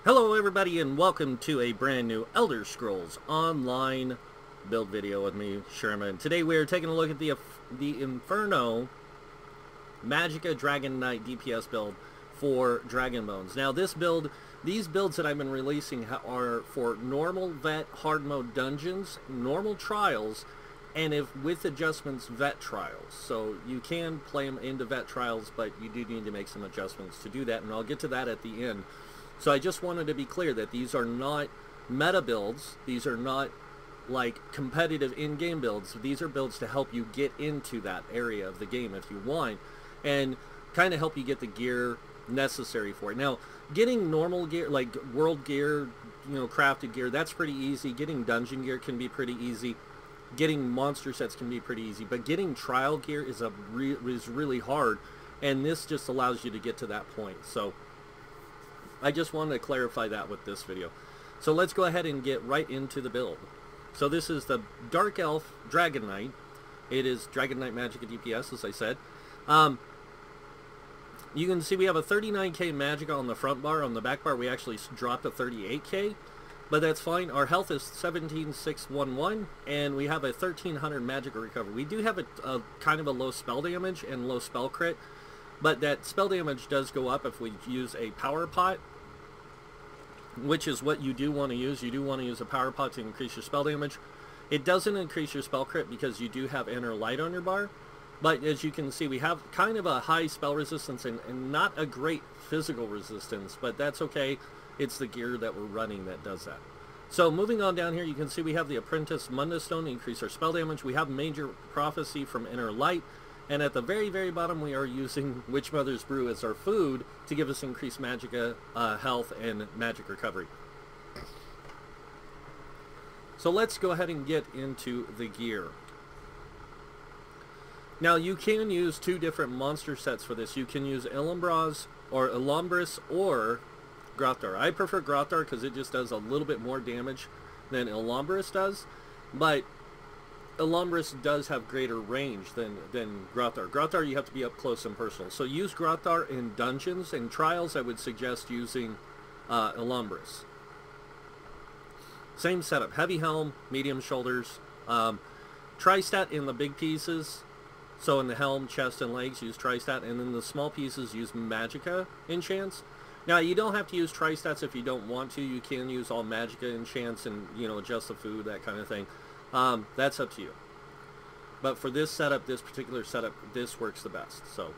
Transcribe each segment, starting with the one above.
Hello everybody and welcome to a brand new Elder Scrolls Online build video with me, Sherman. Today we are taking a look at the Inferno Magicka Dragon Knight DPS build for Dragon Bones. Now these builds that I've been releasing are for normal vet hard mode dungeons, normal trials, and if with adjustments vet trials. So you can play them into vet trials, but you do need to make some adjustments to do that, and I'll get to that at the end. So I just wanted to be clear that these are not meta builds. These are not like competitive in-game builds. These are builds to help you get into that area of the game if you want, and kind of help you get the gear necessary for it. Now, getting normal gear, like world gear, crafted gear, that's pretty easy. Getting dungeon gear can be pretty easy. Getting monster sets can be pretty easy. But getting trial gear is really hard, and this just allows you to get to that point. So I just wanted to clarify that with this video. So let's go ahead and get right into the build. So this is the Dark Elf Dragon Knight. It is Dragon Knight Magicka DPS, as I said. You can see we have a 39k Magicka on the front bar. On the back bar we actually dropped a 38k, but that's fine. Our health is 17,611, and we have a 1300 Magicka recovery. We do have a kind of a low spell damage and low spell crit, but that spell damage does go up if we use a power pot, which is what you do want to use. You do want to use a power pot to increase your spell damage. It doesn't increase your spell crit because you do have inner light on your bar, but as you can see we have kind of a high spell resistance and not a great physical resistance, but that's okay. It's the gear that we're running that does that. So moving on down here, you can see we have the Apprentice Munda Stone to increase our spell damage. We have Major Prophecy from Inner Light. And at the very bottom we are using Witch Mother's Brew as our food to give us increased Magicka health and magic recovery. So let's go ahead and get into the gear. Now you can use two different monster sets for this. You can use Illumbris or Grothar. I prefer Grothar because it just does a little bit more damage than Illumbris does, but Illumbris does have greater range than Grothar. Grothar you have to be up close and personal. So use Grothar in dungeons and trials. I would suggest using Illumbris. Same setup. Heavy helm, medium shoulders. Tri-stat in the big pieces. So in the helm, chest, and legs use Tri-stat. And in the small pieces use Magicka enchants. Now you don't have to use Tri-stats if you don't want to. You can use all Magicka enchants and adjust the food, that kind of thing. That's up to you. But for this setup, this particular setup, this works the best. So,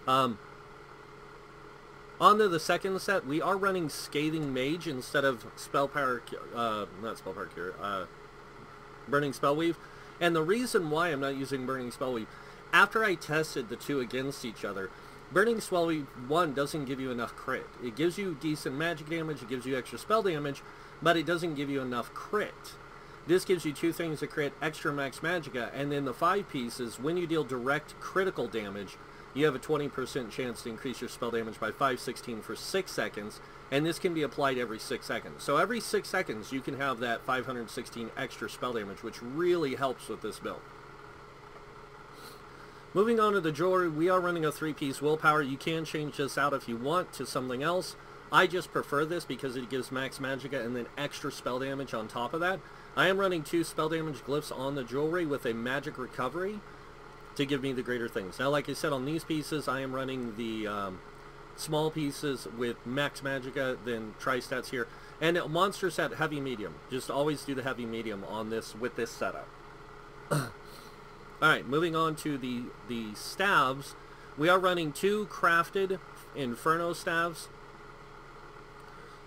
on to the second set, we are running Scathing Mage instead of Burning Spellweave. And the reason why I'm not using Burning Spellweave, after I tested the two against each other, Burning Spellweave 1 doesn't give you enough crit. It gives you decent magic damage, it gives you extra spell damage, but it doesn't give you enough crit. This gives you two things to crit, extra max Magicka, and then the 5 pieces, when you deal direct critical damage, you have a 20% chance to increase your spell damage by 516 for 6 seconds, and this can be applied every 6 seconds. So every 6 seconds you can have that 516 extra spell damage, which really helps with this build. Moving on to the jewelry, we are running a 3-piece willpower. You can change this out if you want to something else. I just prefer this because it gives max Magicka and then extra spell damage on top of that. I am running 2 spell damage glyphs on the jewelry with a magic recovery to give me the greater things. Now, like I said, on these pieces, I am running the small pieces with max Magicka, then Tri-stats here. And monster set, heavy medium. Just always do the heavy medium on this with this setup. Alright, moving on to the staves. We are running 2 crafted Inferno staves.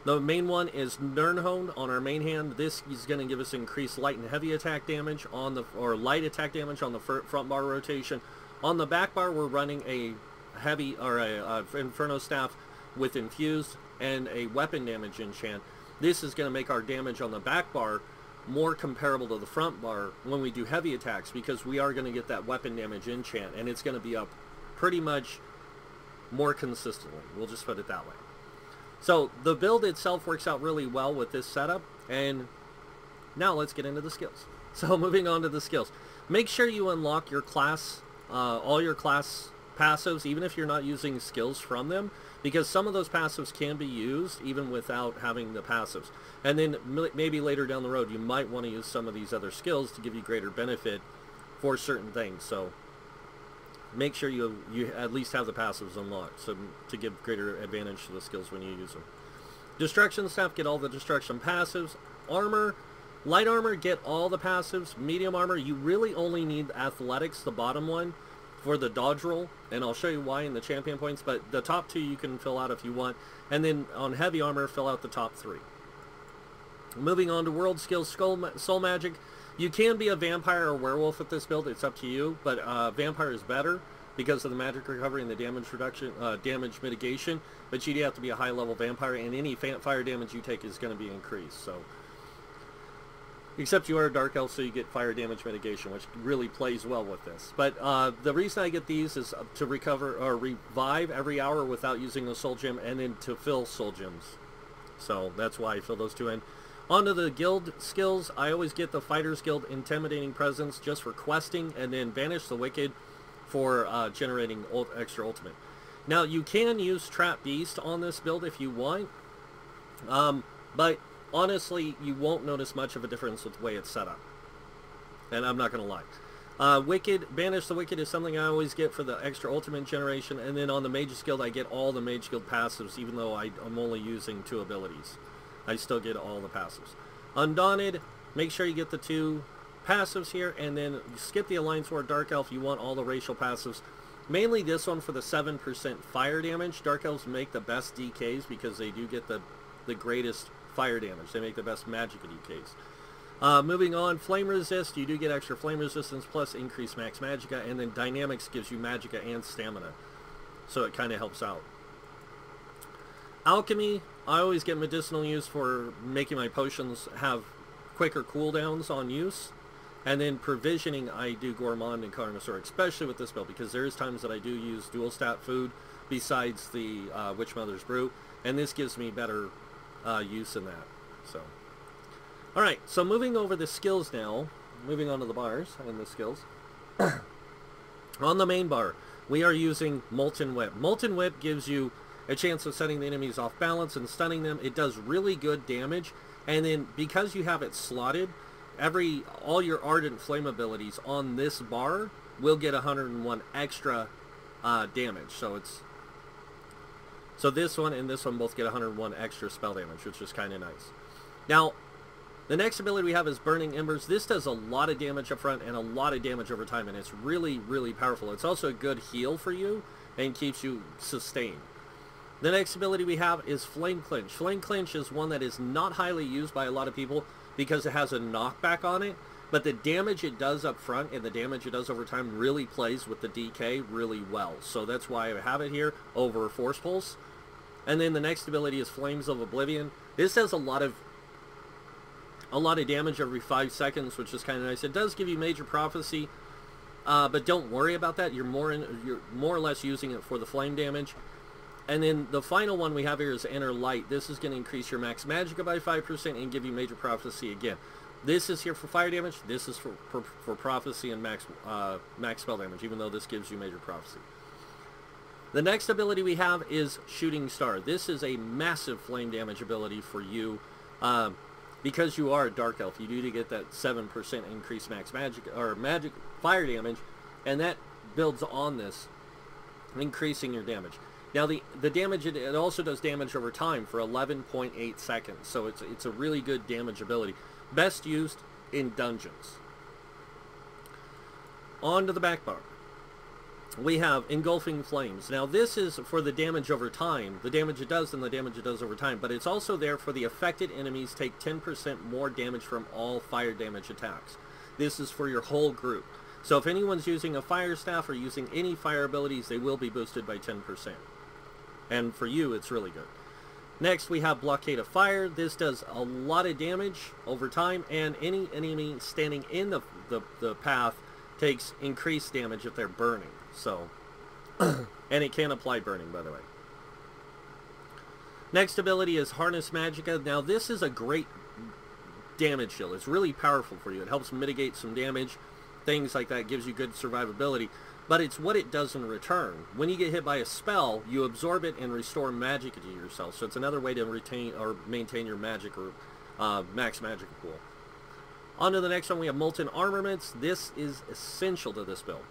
The main one is Nernhone on our main hand. This is going to give us increased light and heavy attack damage on the, or light attack damage on the front bar rotation. On the back bar, we're running a heavy or a Inferno staff with infused and a weapon damage enchant. This is going to make our damage on the back bar more comparable to the front bar when we do heavy attacks, because we are going to get that weapon damage enchant, and it's going to be up pretty much more consistently. We'll just put it that way. So the build itself works out really well with this setup, and now let's get into the skills. So moving on to the skills. Make sure you unlock your class, all your class passives, even if you're not using skills from them, because some of those passives can be used even without having the passives. And then maybe later down the road you might want to use some of these other skills to give you greater benefit for certain things. So make sure you at least have the passives unlocked, so to give greater advantage to the skills when you use them. Destruction staff, get all the destruction passives. Armor, light armor, get all the passives. Medium armor, you really only need athletics, the bottom one, for the dodge roll, and I'll show you why in the champion points, but the top two you can fill out if you want. And then on heavy armor, fill out the top three. Moving on to world skills, soul magic. You can be a vampire or werewolf with this build, it's up to you, but vampire is better because of the magic recovery and the damage reduction, damage mitigation, but you do have to be a high level vampire, and any fire damage you take is going to be increased. So, except you are a dark elf, so you get fire damage mitigation, which really plays well with this. But the reason I get these is to recover or revive every hour without using the soul gem, and then to fill soul gems. So that's why I fill those two in. Onto the guild skills, I always get the Fighter's Guild Intimidating Presence just for questing, and then Banish the Wicked for generating extra ultimate. Now you can use Trap Beast on this build if you want, but honestly you won't notice much of a difference with the way it's set up, and I'm not going to lie. Wicked, Banish the Wicked is something I always get for the extra ultimate generation, and then on the Mage's Guild I get all the Mage Guild passives, even though I'm only using 2 abilities. I still get all the passives. Undaunted, make sure you get the 2 passives here, and then skip the Alliance War Dark Elf. You want all the racial passives. Mainly this one for the 7% fire damage. Dark Elves make the best DKs because they do get the greatest fire damage. They make the best magic DKs. Moving on, Flame Resist. You do get extra Flame Resistance plus increased max Magicka, and then Dynamics gives you Magicka and Stamina. So it kind of helps out. Alchemy, I always get medicinal use for making my potions have quicker cooldowns on use. And then provisioning, I do Gourmand and Carnosaur, especially with this build, because there is times that I do use dual stat food besides the Witch Mother's Brew, and this gives me better use in that. So, alright, so moving over the skills now, moving on to the bars and the skills. On the main bar, we are using Molten Whip. Molten Whip gives you a chance of setting the enemies off balance and stunning them. It does really good damage, and then because you have it slotted, all your Ardent Flame abilities on this bar will get 101 extra damage. So this one and this one both get 101 extra spell damage, which is kind of nice. Now, the next ability we have is Burning Embers. This does a lot of damage up front and a lot of damage over time, and it's really, really powerful. It's also a good heal for you and keeps you sustained. The next ability we have is Flame Clinch. Flame Clinch is one that is not highly used by a lot of people because it has a knockback on it, but the damage it does up front and the damage it does over time really plays with the DK really well. So that's why I have it here over Force Pulse. And then the next ability is Flames of Oblivion. This has a lot of damage every 5 seconds, which is kind of nice. It does give you Major Prophecy, but don't worry about that. You're more or less using it for the flame damage. And then the final one we have here is Inner Light. This is going to increase your max Magicka by 5% and give you Major Prophecy again. This is here for fire damage. This is for Prophecy and max spell damage, even though this gives you Major Prophecy. The next ability we have is Shooting Star. This is a massive flame damage ability for you. Because you are a Dark Elf, you do get that 7% increased max magic fire damage, and that builds on this, increasing your damage. Now the damage, it also does damage over time for 11.8 seconds, so it's a really good damage ability. Best used in dungeons. On to the back bar. We have Engulfing Flames. Now this is for the damage over time, the damage it does and the damage it does over time, but it's also there for the affected enemies take 10% more damage from all fire damage attacks. This is for your whole group. So if anyone's using a fire staff or using any fire abilities, they will be boosted by 10%. And for you, it's really good. Next, we have Blockade of Fire. This does a lot of damage over time, and any enemy standing in the path takes increased damage if they're burning. So, and it can apply burning, by the way. Next ability is Harness Magicka. Now, this is a great damage shield. It's really powerful for you. It helps mitigate some damage, things like that. Gives you good survivability. but it's what it does in return. When you get hit by a spell, you absorb it and restore magic to yourself. So it's another way to retain or maintain your magic or max magic pool. On to the next one, we have Molten Armaments. This is essential to this build.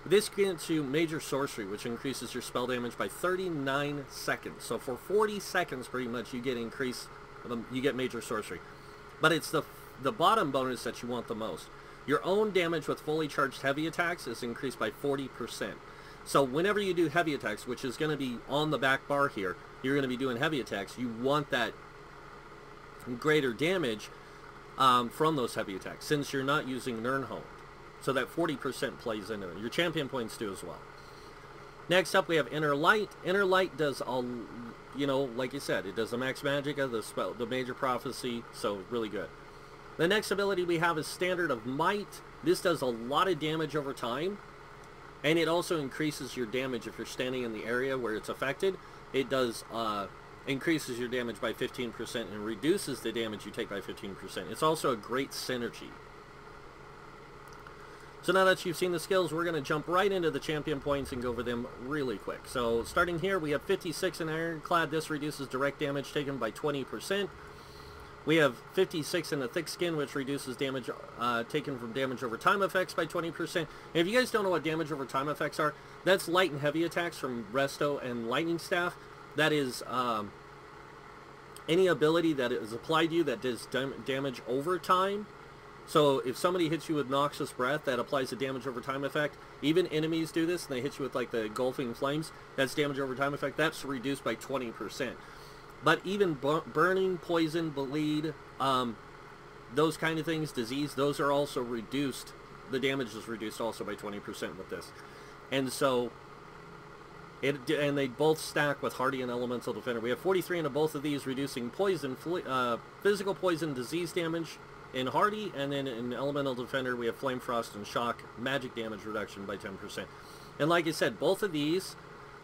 This grants you Major Sorcery, which increases your spell damage by 39 seconds. So for 40 seconds, pretty much, you get Major Sorcery. But it's the bottom bonus that you want the most. Your own damage with fully charged heavy attacks is increased by 40%. So whenever you do heavy attacks, which is going to be on the back bar here, you're going to be doing heavy attacks. You want that greater damage from those heavy attacks, since you're not using Nirnhold. So that 40% plays into it. Your champion points do as well. Next up, we have Inner Light. Inner Light does all, like you said, it does the max magic of the spell, the Major Prophecy, so really good. The next ability we have is Standard of Might. This does a lot of damage over time, and it also increases your damage if you're standing in the area where it's affected. It does increases your damage by 15% and reduces the damage you take by 15%. It's also a great synergy. So now that you've seen the skills, we're going to jump right into the champion points and go over them really quick. So starting here, we have 56 in Ironclad. This reduces direct damage taken by 20%. We have 56 in the Thick Skin, which reduces damage taken from damage over time effects by 20%. And if you guys don't know what damage over time effects are, that's light and heavy attacks from Resto and Lightning Staff. That is any ability that is applied to you that does damage over time. So if somebody hits you with Noxious Breath, that applies a damage over time effect. Even enemies do this, and they hit you with like the Engulfing Flames. That's damage over time effect. That's reduced by 20%. But even burning, poison, bleed, those kind of things, disease, those are also reduced. The damage is reduced also by 20% with this. And so, and they both stack with Hardy and Elemental Defender. We have 43 into both of these, reducing poison, physical poison, disease damage in Hardy, and then in Elemental Defender we have Flame Frost and Shock, magic damage reduction by 10%. And like I said, both of these,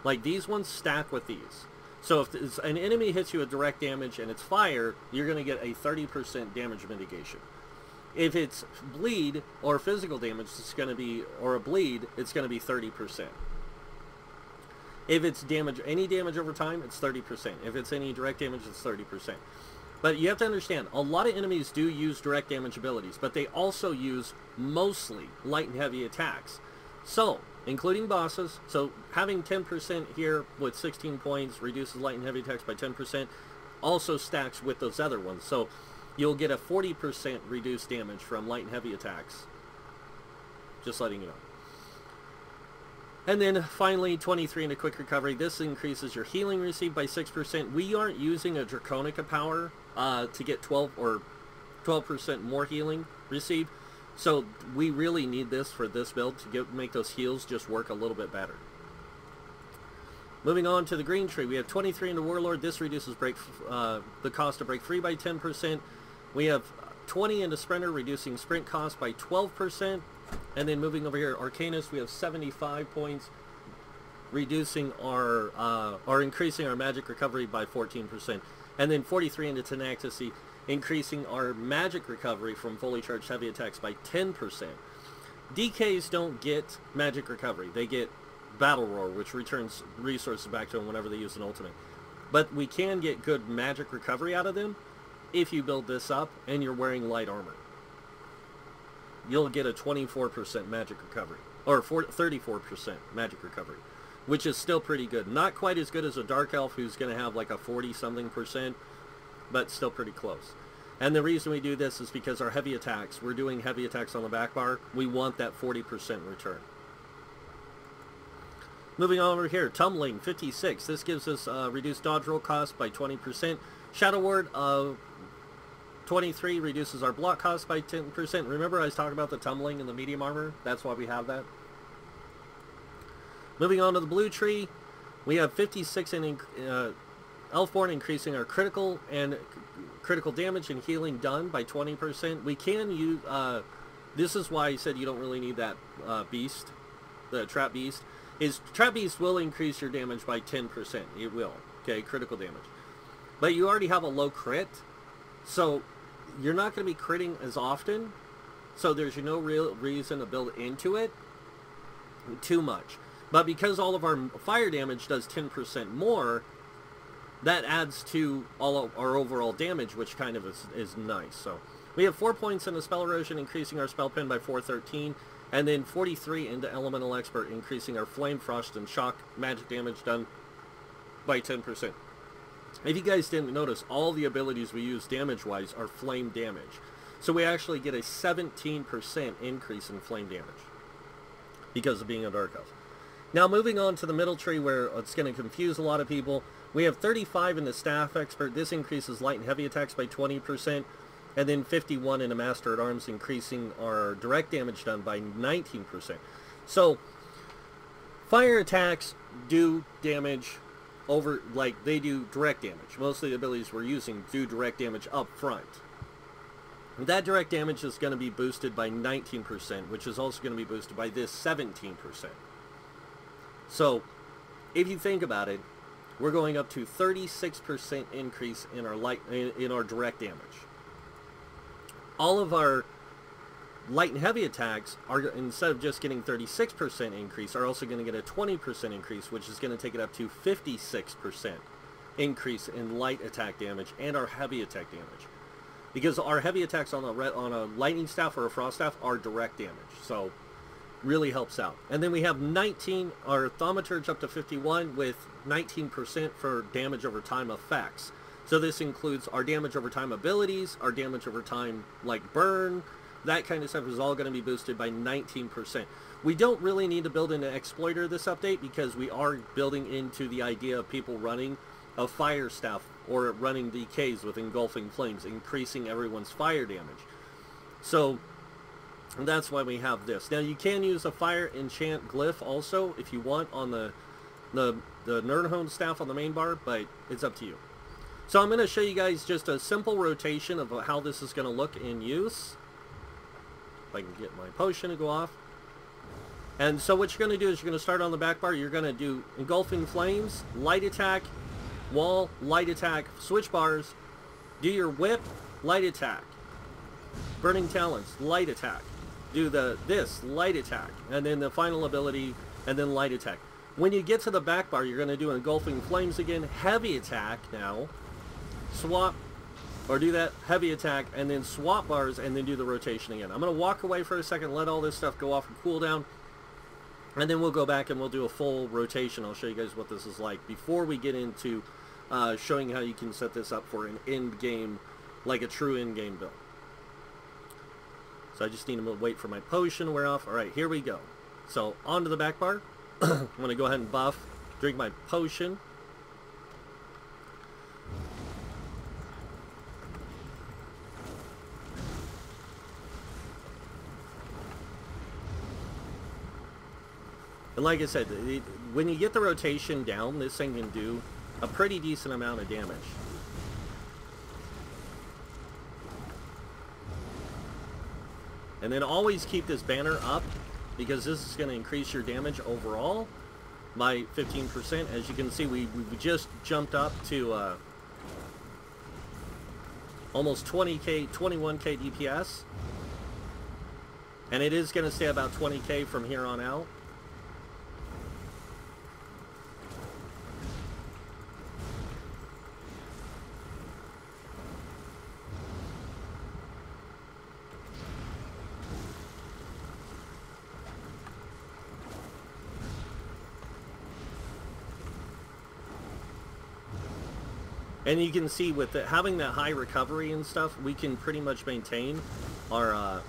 like these ones, stack with these. So if an enemy hits you with direct damage and it's fire, you're going to get a 30% damage mitigation. If it's bleed or physical damage, it's going to be, or a bleed, it's going to be 30%. If it's damage, any damage over time, it's 30%. If it's any direct damage, it's 30%. But you have to understand, a lot of enemies do use direct damage abilities, but they also use mostly light and heavy attacks. So, including bosses, so having 10% here with 16 points reduces light and heavy attacks by 10%, also stacks with those other ones. So you'll get a 40% reduced damage from light and heavy attacks. Just letting you know. And then finally, 23 into Quick Recovery. This increases your healing received by 6%. We aren't using a Draconica power to get 12% more healing received. So we really need this for this build to make those heals just work a little bit better. Moving on to the green tree, we have 23 into Warlord. This reduces the cost to break free by 10%. We have 20 into Sprinter, reducing sprint cost by 12%. And then moving over here, Arcanist, we have 75 points, reducing our or increasing our magic recovery by 14%. And then 43 into Tenacity, increasing our magic recovery from fully charged heavy attacks by 10%. DKs don't get magic recovery. They get Battle Roar, which returns resources back to them whenever they use an ultimate. But we can get good magic recovery out of them if you build this up and you're wearing light armor. You'll get a 24% magic recovery, or 34% magic recovery, which is still pretty good. Not quite as good as a Dark Elf, who's going to have like a 40-something %, but still pretty close. And the reason we do this is because our heavy attacks, we're doing heavy attacks on the back bar, we want that 40% return. Moving on over here, Tumbling, 56. This gives us reduced dodge roll cost by 20%. Shadow Ward, 23 reduces our block cost by 10%. Remember I was talking about the Tumbling and the medium armor? That's why we have that. Moving on to the blue tree, we have 56 in Elfborn, increasing our critical damage and healing done by 20%. We can use, this is why I said you don't really need that beast, the Trap Beast. Trap Beast will increase your damage by 10%. It will, okay, critical damage. But you already have a low crit, so you're not going to be critting as often, so there's no real reason to build into it. too much. But because all of our fire damage does 10% more, that adds to all of our overall damage, which kind of is nice. So we have 4 points in the spell erosion, increasing our spell pen by 413, and then 43 into elemental expert, increasing our flame, frost, and shock magic damage done by 10%. If you guys didn't notice, all the abilities we use damage-wise are flame damage. So we actually get a 17% increase in flame damage because of being a Dark Elf. Now moving on to the middle tree, where it's going to confuse a lot of people, we have 35 in the Staff Expert. This increases light and heavy attacks by 20%, and then 51 in a Master at Arms, increasing our direct damage done by 19%. So fire attacks do damage over, like, they do direct damage. Most of the abilities we're using do direct damage up front. That direct damage is going to be boosted by 19%, which is also going to be boosted by this 17%. So if you think about it, we're going up to 36% increase in our direct damage. All of our light and heavy attacks are, instead of just getting 36% increase, are also going to get a 20% increase, which is going to take it up to 56% increase in light attack damage and our heavy attack damage. Because our heavy attacks on a lightning staff or a frost staff are direct damage, so really helps out. And then we have 19, our thaumaturge up to 51 with 19% for damage over time effects. So this includes our damage over time abilities, our damage over time like burn, that kind of stuff is all going to be boosted by 19%. We don't really need to build in an exploiter this update because we are building into the idea of people running a fire staff or running DKs with engulfing flames, increasing everyone's fire damage. So that's why we have this. Now you can use a fire enchant glyph also if you want on the Nerdhone staff on the main bar, but it's up to you. So I'm going to show you guys just a simple rotation of how this is going to look in use. If I can get my potion to go off. And so what you're going to do is you're going to start on the back bar. You're going to do engulfing flames, light attack, wall, light attack, switch bars, do your whip, light attack, burning talons, light attack, do this, light attack, and then the final ability, and then light attack. When you get to the back bar, you're going to do engulfing flames again, heavy attack now, swap, or do that, heavy attack, and then swap bars, and then do the rotation again. I'm going to walk away for a second, let all this stuff go off and cool down, and then we'll go back and we'll do a full rotation. I'll show you guys what this is like before we get into showing how you can set this up for an end game, like a true end game build. So I just need to wait for my potion to wear off. Alright, here we go. So onto the back bar. I'm going to go ahead and buff, drink my potion. And like I said, when you get the rotation down, this thing can do a pretty decent amount of damage. And then always keep this banner up, because this is going to increase your damage overall by 15%. As you can see, we just jumped up to almost 20k, 21k DPS. And it is going to stay about 20k from here on out. And you can see with having that high recovery and stuff, we can pretty much maintain our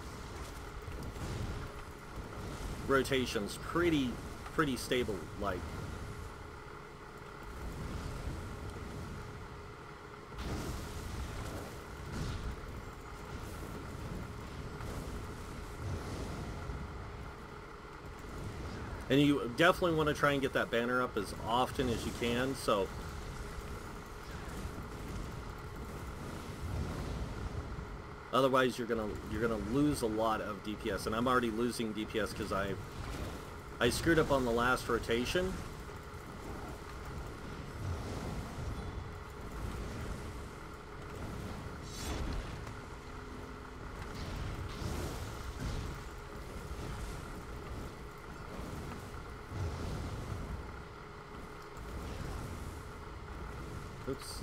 rotations pretty stable like. And you definitely want to try and get that banner up as often as you can, so otherwise you're gonna lose a lot of DPS, and I'm already losing DPS because I screwed up on the last rotation. Oops.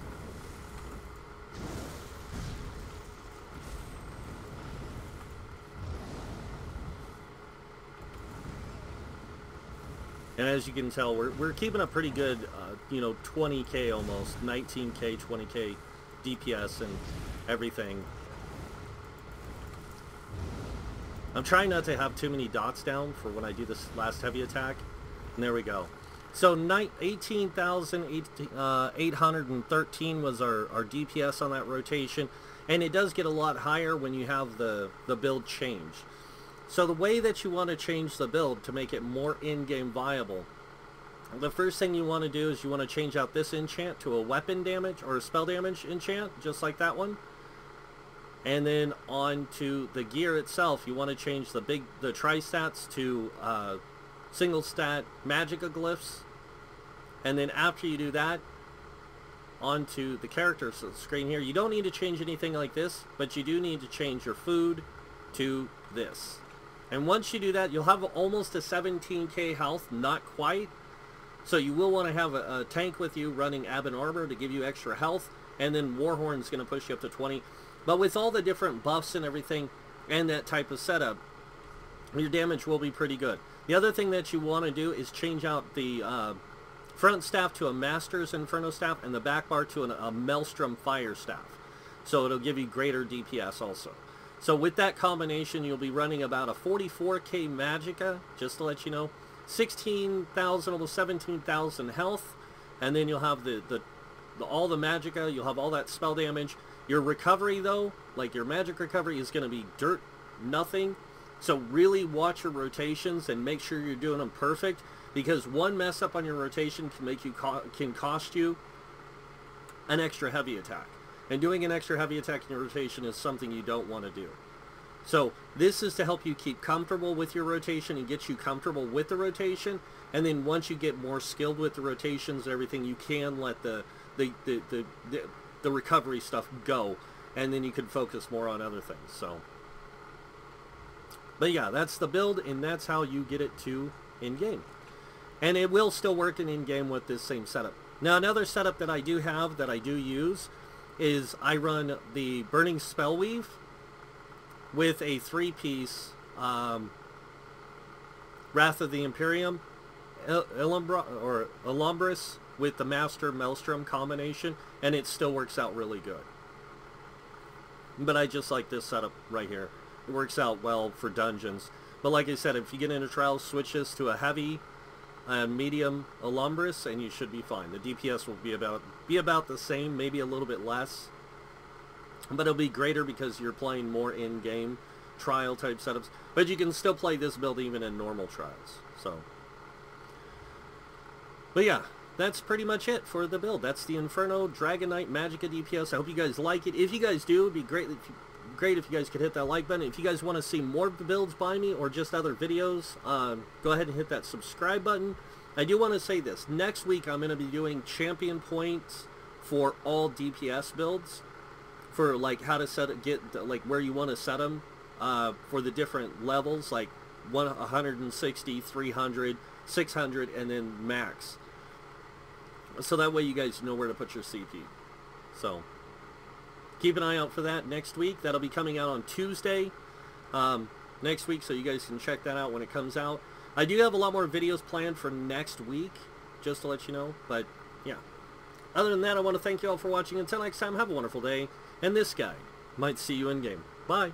And as you can tell, we're keeping a pretty good, you know, 20k almost, 19k, 20k DPS and everything. I'm trying not to have too many dots down for when I do this last heavy attack. And there we go. So 18,813 was our DPS on that rotation. And it does get a lot higher when you have the build change. So the way that you want to change the build to make it more in-game viable, the first thing you want to do is you want to change out this enchant to a weapon damage or a spell damage enchant, just like that one. And then on to the gear itself, you want to change the tri-stats to single stat magicka glyphs. And then after you do that, onto the character screen here, you don't need to change anything like this, but you do need to change your food to this. And once you do that, you'll have almost a 17k health, not quite. So you will want to have a tank with you running Ab and Armor to give you extra health, and then Warhorn's going to push you up to 20. But with all the different buffs and everything, and that type of setup, your damage will be pretty good. The other thing that you want to do is change out the front staff to a Master's Inferno staff, and the back bar to a Maelstrom Fire staff. So it'll give you greater DPS also. So with that combination, you'll be running about a 44k magicka, just to let you know, 16,000, almost 17,000 health, and then you'll have all the magicka, you'll have all that spell damage. Your recovery though, like your magic recovery, is going to be dirt nothing. So really watch your rotations and make sure you're doing them perfect, because one mess up on your rotation can cost you an extra heavy attack. And doing an extra heavy attack in your rotation is something you don't want to do. So this is to help you keep comfortable with your rotation and get you comfortable with the rotation. And then once you get more skilled with the rotations and everything, you can let the recovery stuff go. And then you can focus more on other things. So, but yeah, that's the build, and that's how you get it to in-game. And it will still work in-game with this same setup. Now another setup that I do have, that I do use, is I run the Burning Spellweave with a 3-piece Wrath of the Imperium, Elumbris with the Master Maelstrom combination, and it still works out really good. But I just like this setup right here. It works out well for dungeons. But like I said, if you get into trials, switch this to a heavy medium Elumbris, and you should be fine. The DPS will be about the same, maybe a little bit less, but it'll be greater because you're playing more in-game trial type setups. But you can still play this build even in normal trials. So, but yeah, that's pretty much it for the build. That's the Inferno Dragon Knight Magicka DPS. I hope you guys like it. If you guys do, it'd be great if you guys could hit that like button. If you guys want to see more of the builds by me or just other videos, go ahead and hit that subscribe button. I do want to say this. Next week I'm going to be doing champion points for all DPS builds, for like how to like where you want to set them for the different levels, like 160, 300, 600, and then max. So that way you guys know where to put your CP. So keep an eye out for that next week. That'll be coming out on Tuesday next week, so you guys can check that out when it comes out. I do have a lot more videos planned for next week, just to let you know. But yeah, other than that, I want to thank you all for watching. Until next time, have a wonderful day, and this guy might see you in game. Bye.